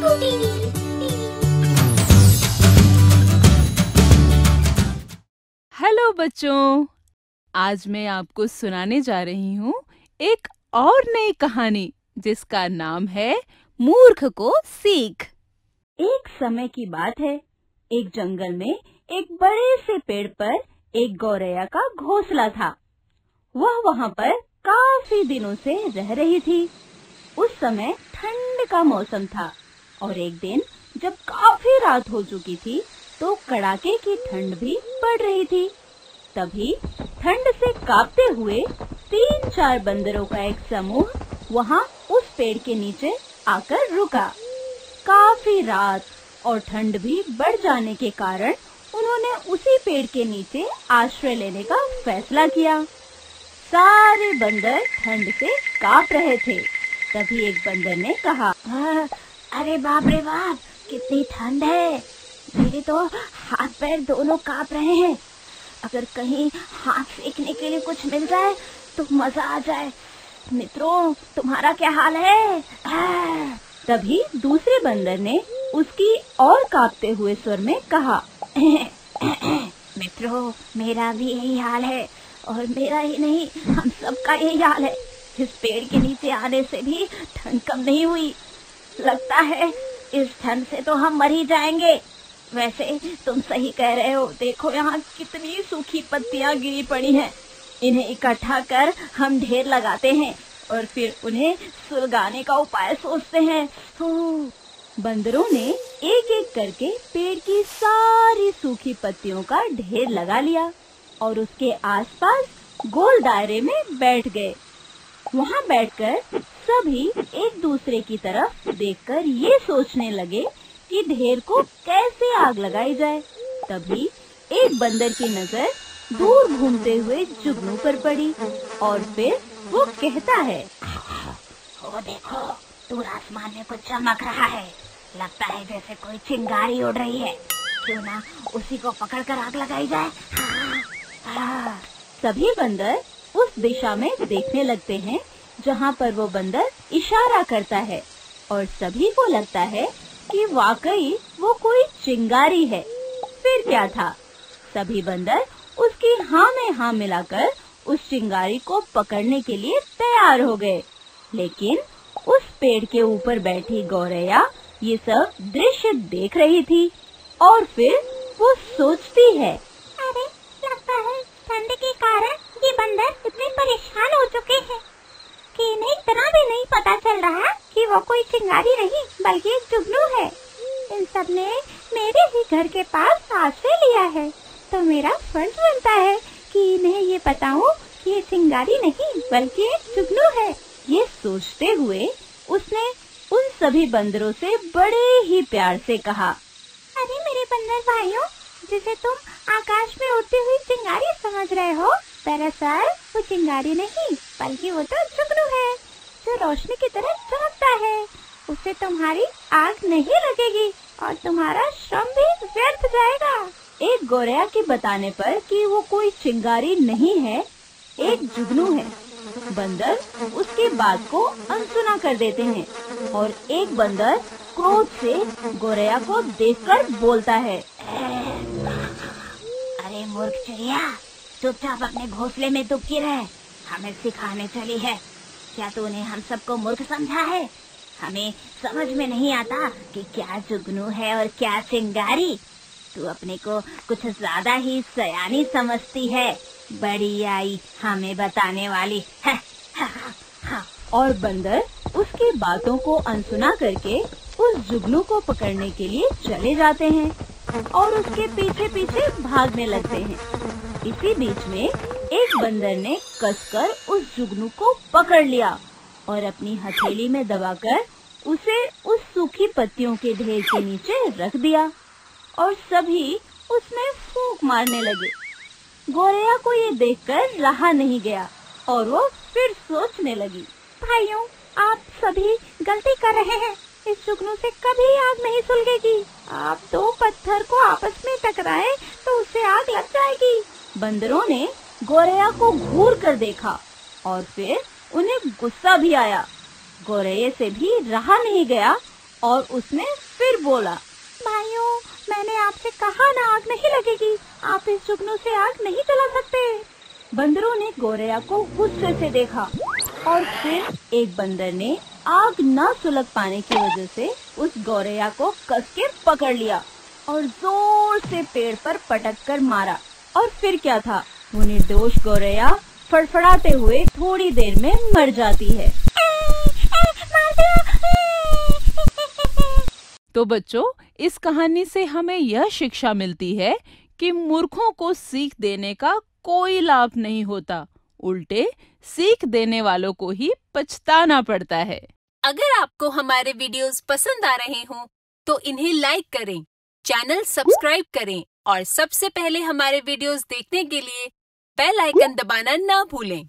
Hello बच्चों, आज मैं आपको सुनाने जा रही हूँ एक और नई कहानी जिसका नाम है मूर्ख को सीख। एक समय की बात है, एक जंगल में एक बड़े से पेड़ पर एक गौरैया का घोंसला था। वह वहाँ पर काफी दिनों से रह रही थी। उस समय ठंड का मौसम था और एक दिन जब काफी रात हो चुकी थी तो कड़ाके की ठंड भी पड़ रही थी। तभी ठंड से कांपते हुए 3-4 बंदरों का एक समूह वहाँ उस पेड़ के नीचे आकर रुका। काफी रात और ठंड भी बढ़ जाने के कारण उन्होंने उसी पेड़ के नीचे आश्रय लेने का फैसला किया। सारे बंदर ठंड से कांप रहे थे। तभी एक बंदर ने कहा, अरे बाप रे बाप, कितनी ठंड है। मेरे तो हाथ पैर दोनों कांप रहे हैं। अगर कहीं हाथ सेकने के लिए कुछ मिल जाए तो मजा आ जाए। मित्रों, तुम्हारा क्या हाल है? तभी दूसरे बंदर ने उसकी और कांपते हुए स्वर में कहा, मित्रों, मेरा भी यही हाल है और मेरा ही नहीं, हम सबका यही हाल है। इस पेड़ के नीचे आने से भी ठंड कम नहीं हुई। लगता है इस ठंड से तो हम मर ही जाएंगे। वैसे तुम सही कह रहे हो। देखो यहाँ कितनी सूखी पत्तियाँ गिरी पड़ी हैं। इन्हें इकट्ठा कर हम ढेर लगाते हैं और फिर उन्हें सुलगाने का उपाय सोचते हैं। बंदरों ने एक एक करके पेड़ की सारी सूखी पत्तियों का ढेर लगा लिया और उसके आसपास गोल दायरे में बैठ गए। वहाँ बैठकर सभी एक दूसरे की तरफ देखकर ये सोचने लगे कि ढेर को कैसे आग लगाई जाए। तभी एक बंदर की नजर दूर घूमते हुए जुगनू पर पड़ी और फिर वो कहता है, वो देखो, दूर आसमान में कुछ चमक रहा है। लगता है जैसे कोई चिंगारी उड़ रही है। क्यों ना उसी को पकड़कर आग लगाई जाए। सभी बंदर उस दिशा में देखने लगते हैं जहाँ पर वो बंदर इशारा करता है और सभी को लगता है कि वाकई वो कोई चिंगारी है। फिर क्या था, सभी बंदर उसकी हाँ में हाँ मिलाकर उस चिंगारी को पकड़ने के लिए तैयार हो गए। लेकिन उस पेड़ के ऊपर बैठी गौरैया ये सब दृश्य देख रही थी और फिर वो सोचती है, अरे लगता है ठंड के कारण ये बंदर इतने परेशान हो चुके हैं कि इन्हें इतना भी नहीं पता चल रहा कि वो कोई चिंगारी नहीं बल्कि एक जुगनू है। इन सब ने मेरे ही घर के पास आश्रय लिया है, तो मेरा फर्ज बनता है कि इन्हें ये बताऊं कि ये चिंगारी नहीं बल्कि एक जुगनू है। ये सोचते हुए उसने उन सभी बंदरों से बड़े ही प्यार से कहा, अरे मेरे बंदर भाइयों, जिसे तुम आकाश में उड़ती हुई चिंगारी समझ रहे हो, दरअसल वो चिंगारी नहीं बल्कि वो तो जुगनू है जो रोशनी की तरह चमकता है। उसे तुम्हारी आग नहीं लगेगी और तुम्हारा श्रम भी व्यर्थ जाएगा। एक गौरैया के बताने पर कि वो कोई चिंगारी नहीं है, एक जुगनू है, बंदर उसके बात को अनसुना कर देते हैं और एक बंदर क्रोध से गौरैया को देखकर बोलता है, अरे मूर्ख चिड़िया, चुपचाप अपने घोंसले में दुबकी रहे। हमें सिखाने चली है। क्या तूने हम सबको मूर्ख समझा है? हमें समझ में नहीं आता कि क्या जुगनू है और क्या चिंगारी। तू अपने को कुछ ज्यादा ही सयानी समझती है। बड़ी आई हमें बताने वाली। और बंदर उसकी बातों को अनसुना करके उस जुगनू को पकड़ने के लिए चले जाते हैं और उसके पीछे पीछे भागने लगते हैं। इसी बीच में एक बंदर ने कसकर उस जुगनू को पकड़ लिया और अपनी हथेली में दबाकर उसे उस सूखी पत्तियों के ढेर के नीचे रख दिया और सभी उसमें फूंक मारने लगे। गौरैया को ये देखकर रहा नहीं गया और वो फिर सोचने लगी, भाइयों, आप सभी गलती कर रहे हैं। इस जुगनू से कभी आग नहीं सुलगेगी। आप दो पत्थर को आपस में टकराए तो उससे आग लग जाएगी। बंदरों ने गौरैया को घूर कर देखा और फिर उन्हें गुस्सा भी आया। गौरैया से भी रहा नहीं गया और उसने फिर बोला, भाइयों, मैंने आपसे कहा ना आग नहीं लगेगी, आप इस जुगनू से आग नहीं जला सकते। बंदरों ने गौरैया को गुस्से से देखा और फिर एक बंदर ने आग न सुलग पाने की वजह से उस गौरैया को कस के पकड़ लिया और जोर से पेड़ पर पटक कर मारा। और फिर क्या था, वो निर्दोष गौरैया फड़फड़ाते हुए थोड़ी देर में मर जाती है। तो बच्चों, इस कहानी से हमें यह शिक्षा मिलती है कि मूर्खों को सीख देने का कोई लाभ नहीं होता, उल्टे सीख देने वालों को ही पछताना पड़ता है। अगर आपको हमारे वीडियोस पसंद आ रहे हों, तो इन्हें लाइक करें, चैनल सब्सक्राइब करें और सबसे पहले हमारे वीडियोस देखने के लिए बेल आइकन दबाना ना भूलें।